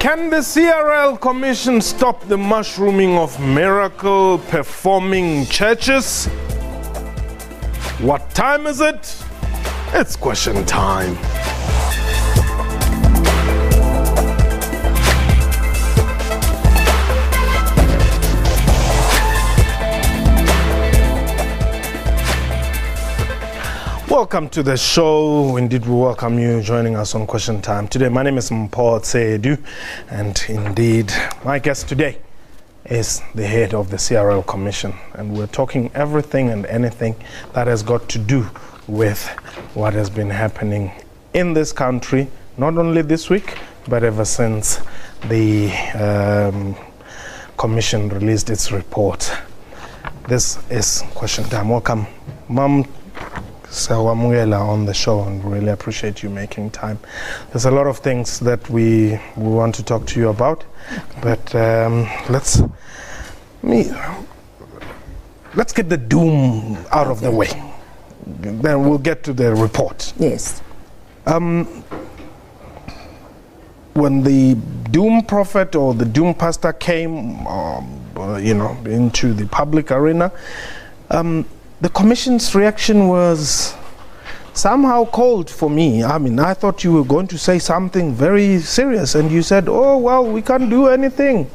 Can the CRL Commission stop the mushrooming of miracle-performing churches? What time is it? It's question time. Welcome to the show. Indeed, we welcome you joining us on Question Time. Today, my name is Mpho Tsedu, and indeed, my guest today is the head of the CRL Commission. And we're talking everything and anything that has got to do with what has been happening in this country, not only this week, but ever since the Commission released its report. This is Question Time. Welcome, Mom. Sawamungela on the show, and really appreciate you making time. There's a lot of things that we want to talk to you about, but let's get the doom out of the way. Then we'll get to the report. Yes. When the doom prophet or the doom pastor came, into the public arena, the Commission's reaction was somehow cold for me. I mean, I thought you were going to say something very serious, and you said, oh, well, we can't do anything.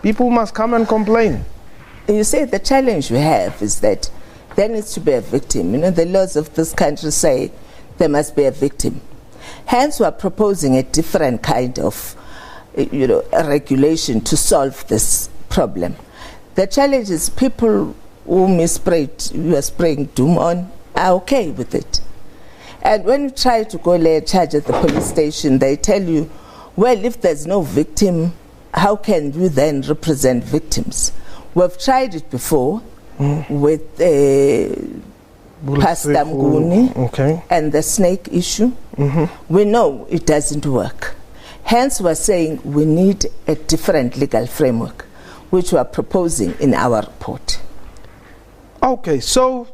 People must come and complain. You see, the challenge we have is that there needs to be a victim. You know, the laws of this country say there must be a victim. Hence, we are proposing a different kind of, a regulation to solve this problem. The challenge is people whom you are spraying doom on are okay with it. And when you try to go lay a charge at the police station, they tell you, well, if there's no victim, how can you then represent victims? We've tried it before with Pastor Mguni and the snake issue. We know it doesn't work. Hence, we're saying we need a different legal framework, which we're proposing in our report. Okay, so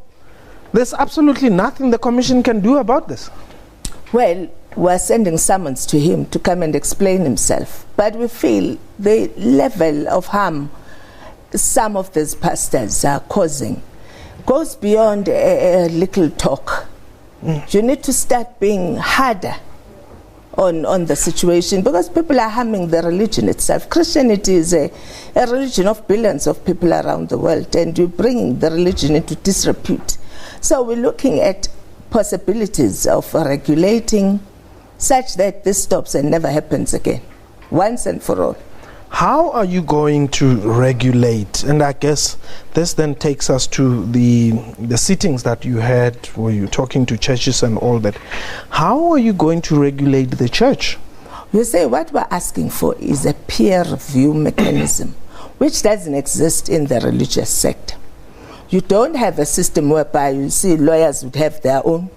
there's absolutely nothing the Commission can do about this? Well, we're sending summons to him to come and explain himself. But we feel the level of harm some of these pastors are causing goes beyond a little talk. You need to start being harder on the situation, because people are harming the religion itself. Christianity is a religion of billions of people around the world, and you're bringing the religion into disrepute. So we're looking at possibilities of regulating such that this stops and never happens again, once and for all. How are you going to regulate? And I guess this then takes us to the sittings that you had where you're talking to churches and all that. How are you going to regulate the church? You say what we're asking for is a peer review mechanism, which doesn't exist in the religious sector. You don't have a system whereby you see lawyers would have their own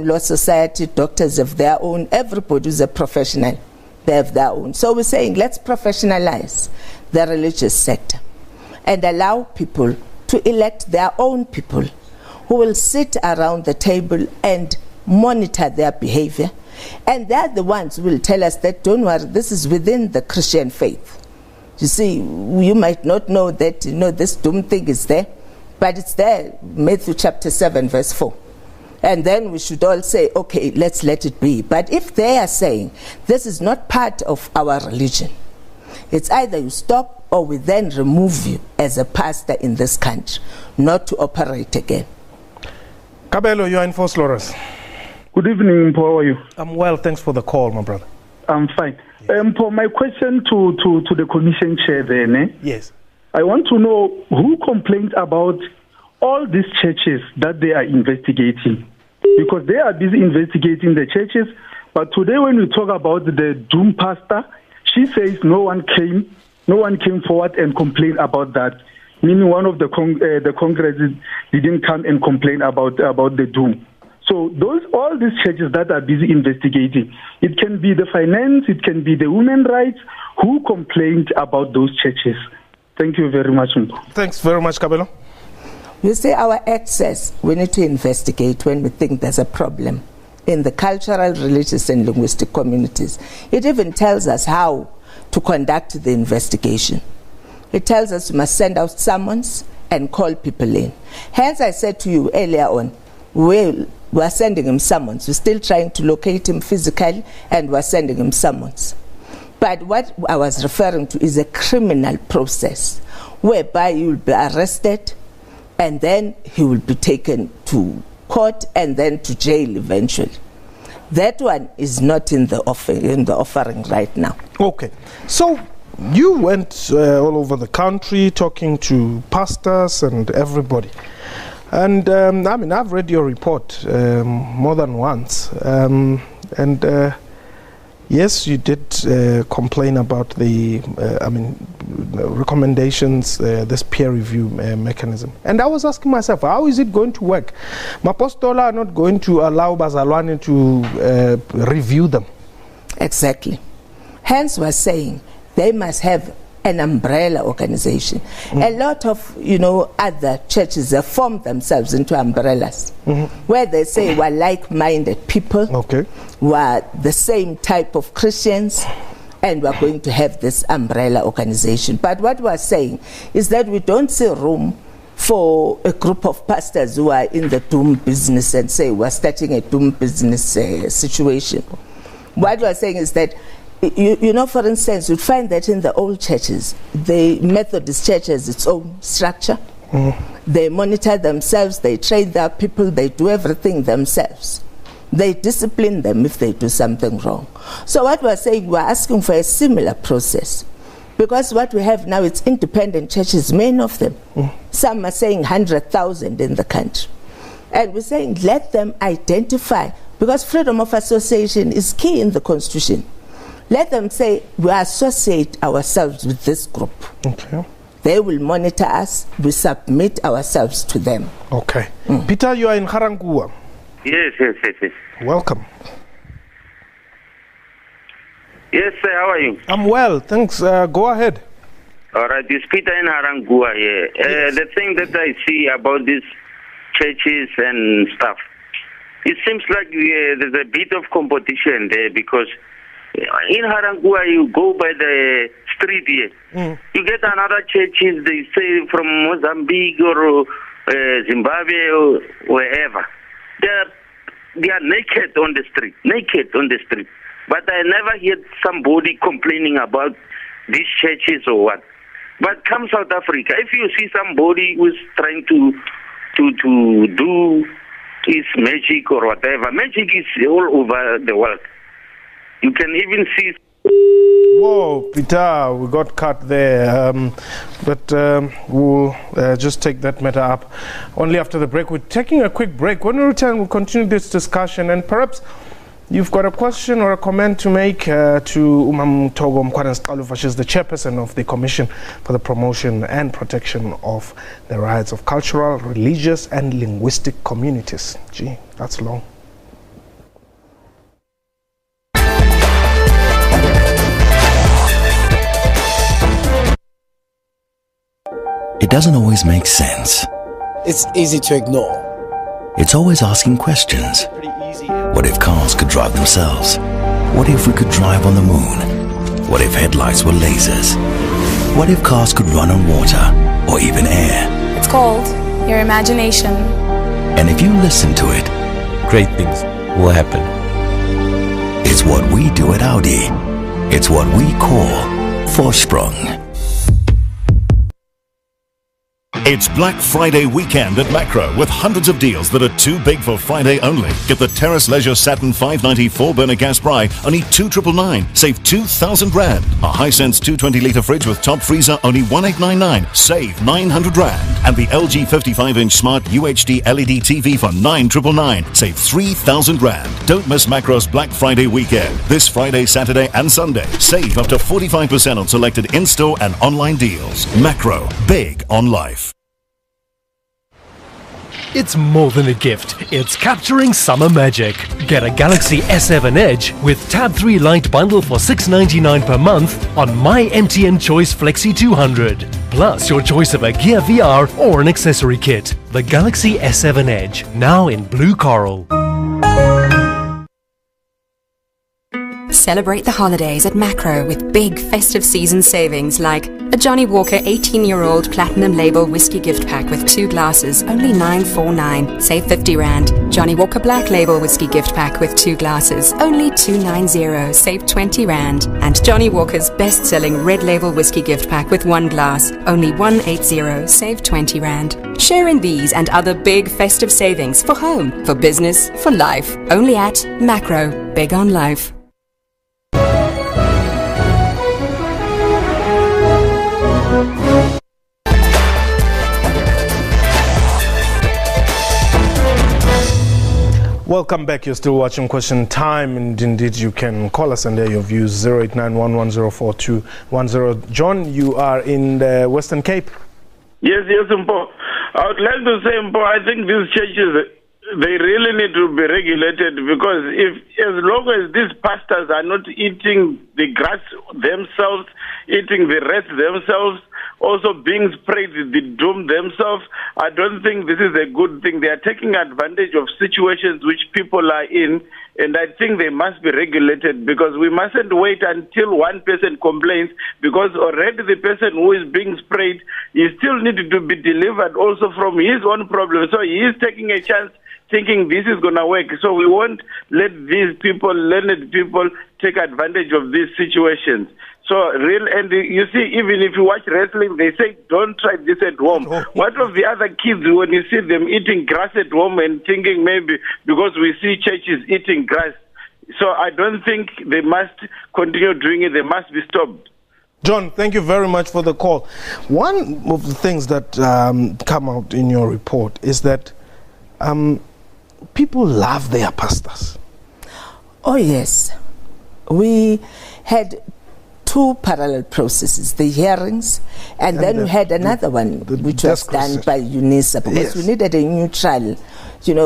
law society, doctors have their own, everybody is a professional. They have their own. So we're saying let's professionalize the religious sector and allow people to elect their own people who will sit around the table and monitor their behavior. And they're the ones who will tell us that, don't worry, this is within the Christian faith. You see, you might not know that, this doom thing is there, but it's there, Matthew chapter 7, verse 4. And then we should all say, okay, let's let it be. But if they are saying this is not part of our religion, it's either you stop or we then remove you as a pastor in this country, not to operate again. Kabelo, you are in Force Lawrence. Good evening, Mpho. How are you? I'm well, thanks for the call, my brother. I'm fine. Yes. Mpho, my question to the Commission chair then. Yes. I want to know who complained about all these churches that they are investigating, because they are busy investigating the churches. But today when we talk about the doom pastor, she says no one came forward and complained about that, meaning one of the Congress didn't come and complain about the doom. So all these churches that are busy investigating, it can be the finance, it can be the women's rights, who complained about those churches. Thank you very much. Thanks very much, Kabelo. You see, our act says we need to investigate when we think there's a problem in the cultural, religious, and linguistic communities. It even tells us how to conduct the investigation. It tells us we must send out summons and call people in. Hence, I said to you earlier on, we are sending him summons. We're still trying to locate him physically, and we're sending him summons. But what I was referring to is a criminal process whereby he will be arrested and then he will be taken to court and then to jail eventually. That one is not in the offering right now. Okay. So you went all over the country talking to pastors and everybody. And I mean, I've read your report more than once. Yes, you did complain about the, recommendations, this peer review mechanism. And I was asking myself, how is it going to work? Mapostola are not going to allow Bazalwane to review them. Exactly. Hence, we're saying they must have an umbrella organization. A lot of, other churches have formed themselves into umbrellas, where they say we're like-minded people, we're the same type of Christians, and we're going to have this umbrella organization. But what we're saying is that we don't see room for a group of pastors who are in the doom business and say we're starting a doom business situation. What we're saying is that, for instance, you'd find that in the old churches, the Methodist church has its own structure. They monitor themselves, they train their people, they do everything themselves. They discipline them if they do something wrong. So what we're saying, we're asking for a similar process. Because what we have now, it's independent churches, many of them. Some are saying 100,000 in the country. And we're saying let them identify, because freedom of association is key in the Constitution. Let them say, we associate ourselves with this group. Okay. They will monitor us. We submit ourselves to them. Okay. Peter, you are in Harangua. Yes. Welcome. Yes, sir. How are you? I'm well, thanks. Go ahead. All right. It's Peter in Harangua here. Yes. The thing that I see about these churches and stuff, it seems like there's a bit of competition there, because in Harangua, you go by the street here. You get another churches, they say from Mozambique or Zimbabwe or wherever. They are naked on the street. But I never heard somebody complaining about these churches or what. But come South Africa, if you see somebody who's trying to do his magic or whatever, magic is all over the world. You can even see. Whoa, Peter, we got cut there. But we'll just take that matter up only after the break. We're taking a quick break. When we return, we'll continue this discussion. And perhaps you've got a question or a comment to make to Umam Togo Mkwadenskalufa. She's the chairperson of the Commission for the Promotion and Protection of the Rights of Cultural, Religious, and Linguistic Communities. Gee, that's long. It doesn't always make sense. It's easy to ignore. It's always asking questions. What if cars could drive themselves? What if we could drive on the moon? What if headlights were lasers? What if cars could run on water or even air? It's called your imagination. And if you listen to it, Great things will happen. it's what we do at Audi. It's what we call Vorsprung. It's Black Friday weekend at Macro with hundreds of deals that are too big for Friday only. Get the Terrace Leisure Saturn 590 4-burner gas fry, only 2,999. Save 2,000 rand. A Hisense 220-litre fridge with top freezer, only 1,899. Save 900 rand. And the LG 55-inch smart UHD LED TV for 9,999. Save 3,000 rand. Don't miss Macro's Black Friday weekend. This Friday, Saturday and Sunday. Save up to 45% on selected in-store and online deals. Macro. Big on life. It's more than a gift, it's capturing summer magic. Get a Galaxy S7 Edge with Tab 3 Lite bundle for $699 per month on My MTN Choice Flexi 200. Plus your choice of a Gear VR or an accessory kit. The Galaxy S7 Edge, now in blue coral. Celebrate the holidays at Macro with big festive season savings like a Johnny Walker 18-year-old platinum label whiskey gift pack with 2 glasses, only $9.49, save R50. Johnny Walker black label whiskey gift pack with 2 glasses, only $2.90, save R20. And Johnny Walker's best-selling red label whiskey gift pack with 1 glass, only $1.80, save R20. Share in these and other big festive savings for home, for business, for life. Only at Macro, big on life. Welcome back. You're still watching Question Time, and indeed you can call us and hear your views. 0891104210. John, you are in the Western Cape. Yes, Mpo. I would like to say, Mpo, I think these churches, they really need to be regulated, because as long as these pastors are not eating the grass themselves, eating the rest themselves, also being sprayed the doom themselves, I don't think this is a good thing. They are taking advantage of situations which people are in, and I think they must be regulated, because we mustn't wait until one person complains, because already the person who is being sprayed is still needed to be delivered also from his own problem. So he is taking a chance thinking this is going to work. So we won't let these people, learned people, take advantage of these situations. So and you see, even if you watch wrestling, they say, don't try this at home. What of the other kids when you see them eating grass at home and thinking maybe because we see churches eating grass? So I don't think they must continue doing it. They must be stopped. John, thank you very much for the call. One of the things that come out in your report is that people love their pastors. Oh, yes. We had 2 parallel processes, the hearings, and then we had another one which was done by UNISA, because we needed a neutral,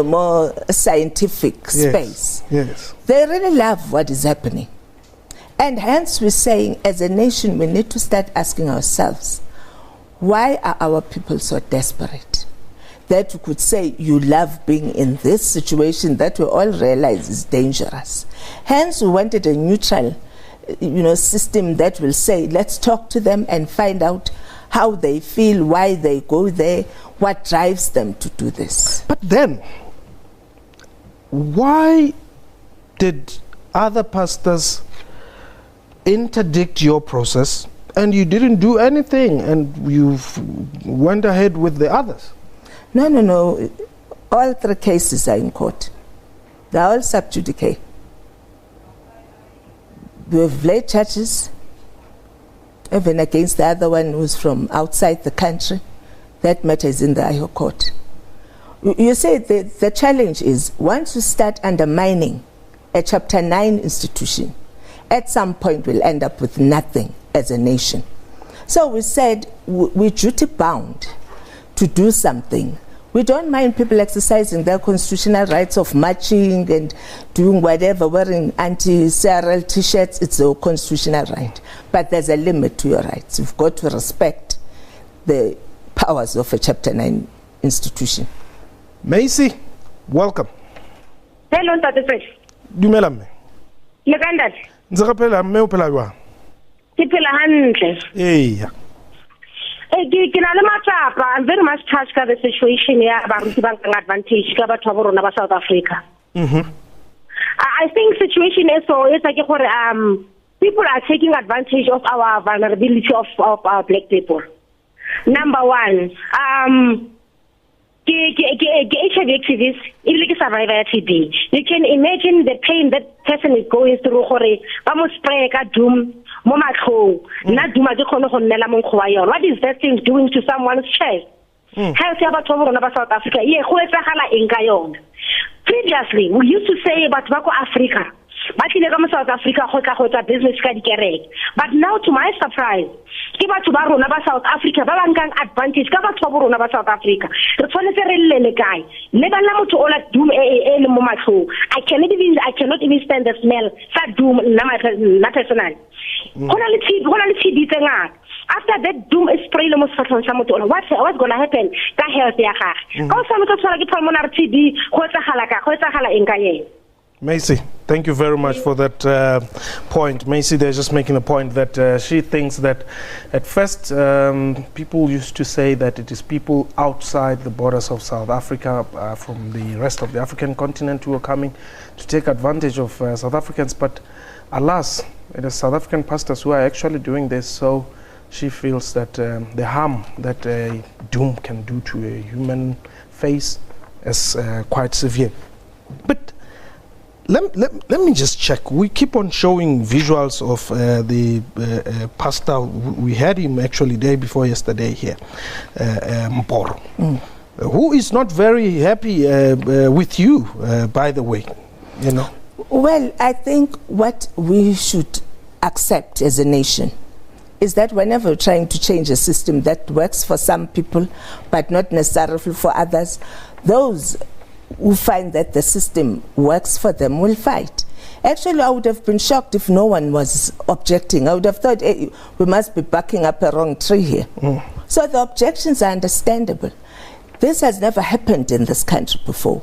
more scientific space. Yes. They really love what is happening. And hence we're saying, as a nation, we need to start asking ourselves, why are our people so desperate that we could say you love being in this situation that we all realize is dangerous? Hence we wanted a neutral system that will say, let's talk to them and find out how they feel, why they go there, what drives them to do this. But then, why did other pastors interdict your process and you didn't do anything and you went ahead with the others? No. All 3 cases are in court. They're all sub judice. We have laid charges, even against the other one who's from outside the country. That matter is in the High Court. You see, the challenge is, once you start undermining a Chapter 9 institution, at some point we'll end up with nothing as a nation. So we said we're duty bound to do something. We don't mind people exercising their constitutional rights of marching and doing whatever, wearing anti-CRL t-shirts. It's a constitutional right. But there's a limit to your rights. You've got to respect the powers of a Chapter 9 institution. Macy, welcome. Hello, Tata. Dumela mme. Le kandale. Ntse ga phela mme o phela jwang? Ke phela hantle. Eya. I'm very much touched by the situation here about banking advantage South Africa. I think situation is so it's like people are taking advantage of our vulnerability of our black people. Number one, HIV activist, even like a survivor of TB, you can imagine the pain that person is going through. What is that thing doing to someone's chest? South Africa. Previously, we used to say about Africa. South Africa business. But now, to my surprise, South Africa, advantage South Africa. I cannot even stand the smell. Doom, after that doom is sprayed what's going to happen? Macy, thank you very much for that point. Macy, they're just making a point that she thinks that at first people used to say that it is people outside the borders of South Africa from the rest of the African continent who are coming to take advantage of South Africans. But alas, it is South African pastors who are actually doing this. So she feels that the harm that a doom can do to a human face is quite severe. But let me just check. We keep on showing visuals of the pastor. We had him actually day before yesterday here, Mporo, who is not very happy with you, by the way, you know. Well, I think what we should accept as a nation is that whenever we're trying to change a system that works for some people but not necessarily for others, those who find that the system works for them will fight. Actually, I would have been shocked if no one was objecting. I would have thought, hey, we must be backing up a wrong tree here. So the objections are understandable. This has never happened in this country before.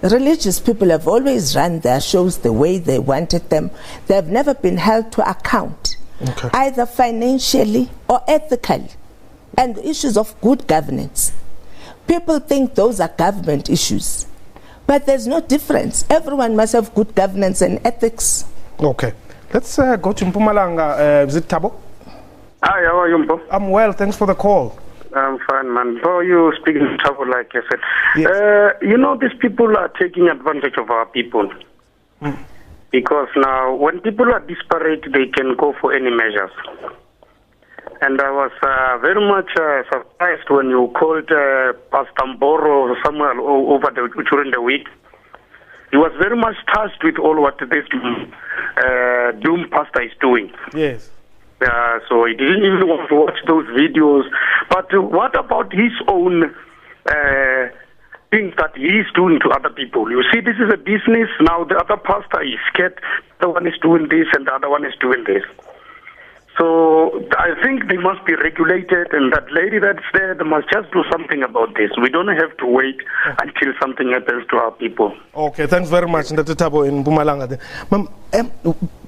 Religious people have always run their shows the way they wanted them. They have never been held to account, either financially or ethically. And the issues of good governance. People think those are government issues, but there's no difference. Everyone must have good governance and ethics. Okay. Let's go to Mpumalanga. Is it Tabo? Hi, how are you, Mpo? I'm well, thanks for the call. I'm fine, man. How are you speaking to Tabo, like I said? Yes. You know, these people are taking advantage of our people. Because now, when people are disparate, they can go for any measures. And I was very much surprised when you called Pastor Mboro somewhere during the week. He was very much touched with all what this doom pastor is doing. Yes. So he didn't even want to watch those videos. But what about his own things that he is doing to other people? You see, this is a business. Now the other pastor is scared. The one is doing this and the other one is doing this. So I think they must be regulated, and that lady that's there, they must just do something about this. We don't have to wait until something happens to our people. Okay, thanks very much, Ndate Tabo in Mpumalanga. Ma'am,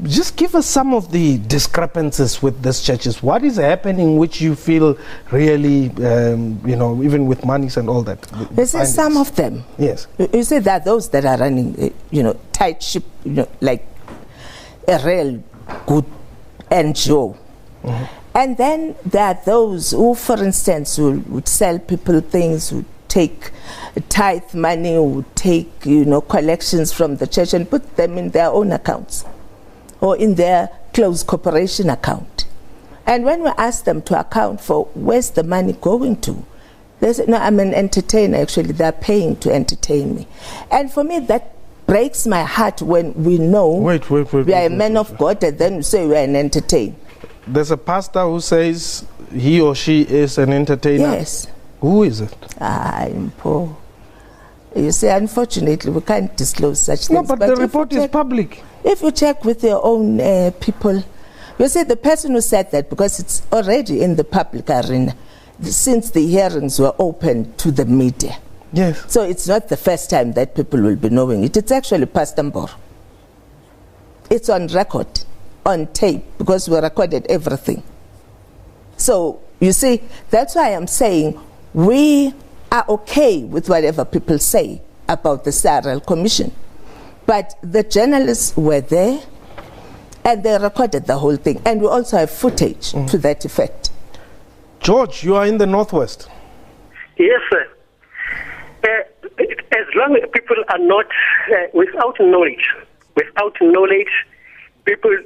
just give us some of the discrepancies with these churches. What is happening which you feel really, you know, even with monies and all that? There's some of them. Yes. You see that those that are running, you know, tight ship, you know, like a real good NGO. And then there are those who, for instance, would sell people things, would take tithe money, would take, you know, collections from the church and put them in their own accounts or in their closed corporation account. And when we ask them to account for where's the money going to, they say, no, I'm an entertainer, actually, they're paying to entertain me. And for me, that breaks my heart when we know we are a man of God and then we say we're an entertainer. There's a pastor who says he or she is an entertainer. Yes. Who is it? I'm poor. You see, unfortunately, we can't disclose such No, things. but the report is public. If you check with your own people, you see the person who said that, because it's already in the public arena, since the hearings were open to the media. Yes. So it's not the first time that people will be knowing it. It's actually Pastor Mboro. It's on record, on tape, because we recorded everything. So, you see, that's why I'm saying we are okay with whatever people say about the CRL Commission. But the journalists were there, and they recorded the whole thing. And we also have footage to that effect. George, you are in the Northwest. Yes, sir. As long as people are not without knowledge, people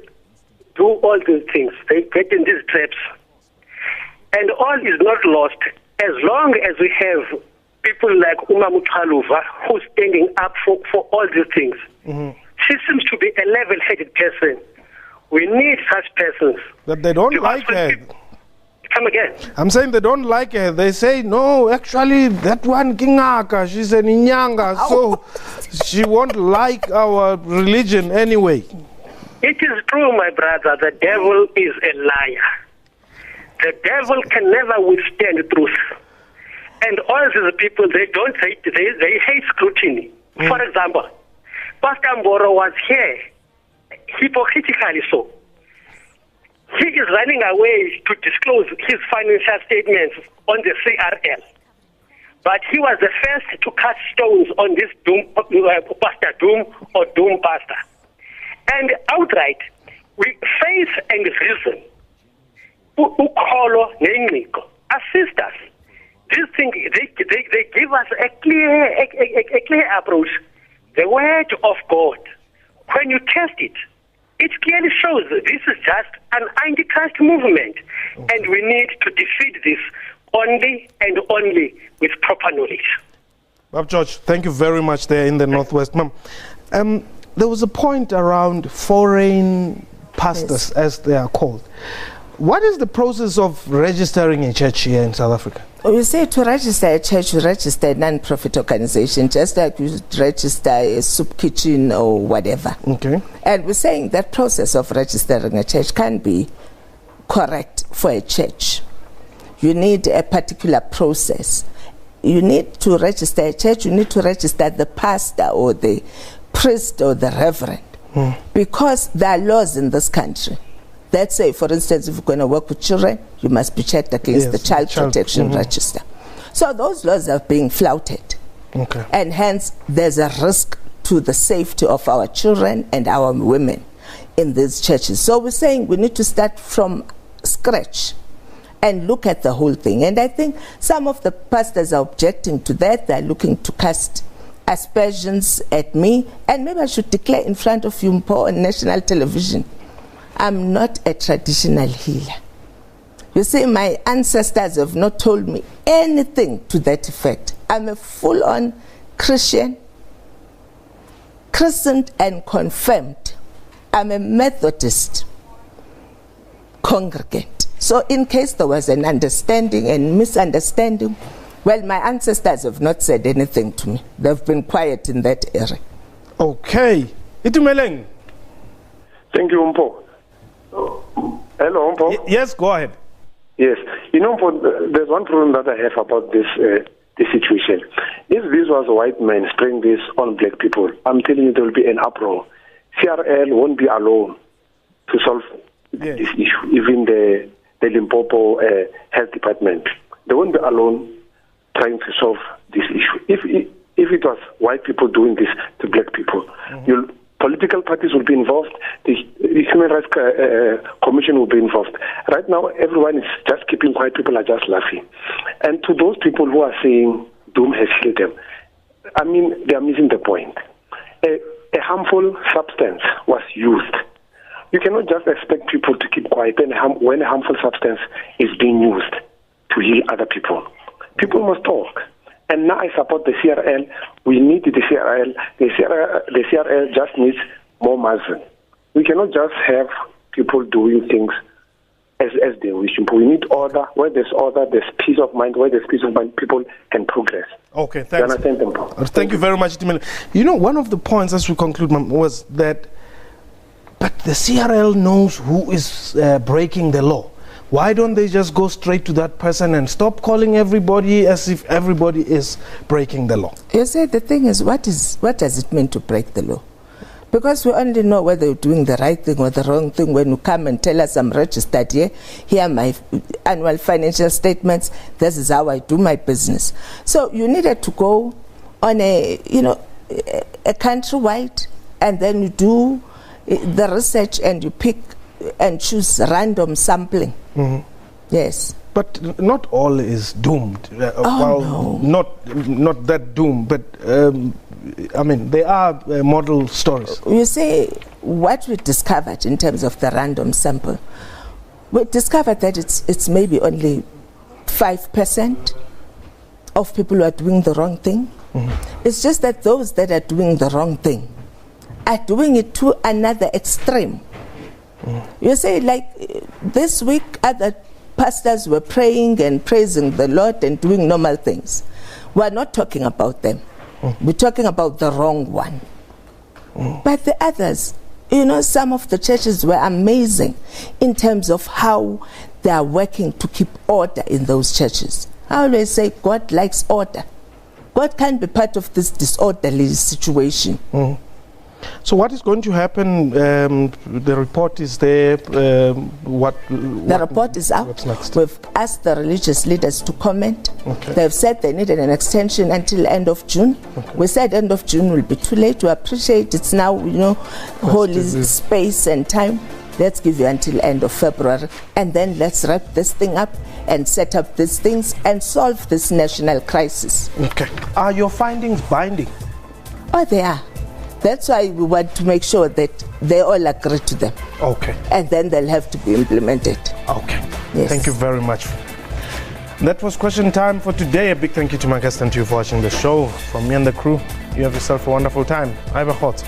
do all these things. They get in these traps. And all is not lost as long as we have people like Uma Muthaluva who's standing up for all these things. She seems to be a level-headed person. We need such persons. But they don't like her. Come again. I'm saying they don't like her. They say, no, actually, that one Kingaka, she's an Inyanga, so she won't like our religion anyway. It is true, my brother. The devil is a liar. The devil can never withstand truth. And all these people, they hate scrutiny. For example, Pastor Mboro was here, hypocritically so. He is running away to disclose his financial statements on the CRL. But he was the first to cast stones on this Pastor Doom or Doom Pastor. And outright, with faith and reason, Ukolo Neniko, assist us. These things, they give us a clear approach. The word of God, when you test it, it clearly shows that this is just an anti-Christ movement. Okay. And we need to defeat this only and only with proper knowledge. Bob George, thank you very much there in the Northwest. Ma'am, there was a point around foreign pastors, yes, as they are called. What is the process of registering a church here in South Africa? You say to register a church, you register a non-profit organization, just like you register a soup kitchen or whatever. Okay. And we're saying that process of registering a church can be correct for a church. You need a particular process. You need to register a church, you need to register the pastor or the priest or the reverend. Because there are laws in this country that say, for instance, if you're going to work with children, you must be checked against the Child Protection Register. So those laws are being flouted. Okay. And hence, there's a risk to the safety of our children and our women in these churches. So we're saying we need to start from scratch and look at the whole thing. And I think some of the pastors are objecting to that. They're looking to cast aspersions at me. And maybe I should declare in front of you on national television, I'm not a traditional healer. You see, my ancestors have not told me anything to that effect. I'm a full-on Christian, christened and confirmed. I'm a Methodist congregant. So in case there was an understanding and misunderstanding, well, my ancestors have not said anything to me. They've been quiet in that area. Okay. Itumeleng. Thank you, Mpo. Hello, Mpo. Yes, go ahead. Yes. You know, Mpo, there's one problem that I have about this situation. If this was a white man spraying this on black people, I'm telling you there will be an uproar. CRL won't be alone to solve this issue. Even the Limpopo Health Department, they won't be alone trying to solve this issue. If it was white people doing this to black people, political parties will be involved, the Human Rights Commission will be involved. Right now, everyone is just keeping quiet, people are just laughing. And to those people who are saying doom has killed them, I mean, they are missing the point. A harmful substance was used. You cannot just expect people to keep quiet when a harmful substance is being used to heal other people. People must talk. And now I support the CRL. We need the CRL. The CRL just needs more margin. We cannot just have people doing things as they wish. We need order. Where there's order, there's peace of mind. Where there's peace of mind, people can progress. Okay, thanks. Thank you very much, Timel. You know, one of the points as we conclude, Ma'am, was that, but the CRL knows who is breaking the law. Why don't they just go straight to that person and stop calling everybody as if everybody is breaking the law? You see, the thing is, what does it mean to break the law? Because we only know whether you're doing the right thing or the wrong thing when you come and tell us I'm registered here. Here are my annual financial statements. This is how I do my business. So you needed to go on a countrywide, and then you do the research and you pick and choose random sampling. Yes. But not all is doomed. No. Not that doomed, but I mean, there are model stories. You see, what we discovered in terms of the random sample, we discovered that it's maybe only 5% of people who are doing the wrong thing. It's just that those that are doing the wrong thing are doing it to another extreme. You say, like this week, other pastors were praying and praising the Lord and doing normal things. We're not talking about them. We're talking about the wrong one. But the others, you know, some of the churches were amazing in terms of how they are working to keep order in those churches. I always say God likes order. God can't be part of this disorderly situation. So what is going to happen? The report is there. The report is out. What's next? We've asked the religious leaders to comment. Okay. They've said they needed an extension until end of June. Okay. We said end of June will be too late. We appreciate it's now, holy space and time. Let's give you until end of February, and then let's wrap this thing up and set up these things and solve this national crisis. Okay. Are your findings binding? Oh, they are. That's why we want to make sure that they all agree to them. Okay. And then they'll have to be implemented. Okay. Yes. Thank you very much. That was question time for today. A big thank you to my guest and to you for watching the show. From me and the crew, you have yourself a wonderful time. I have a hot.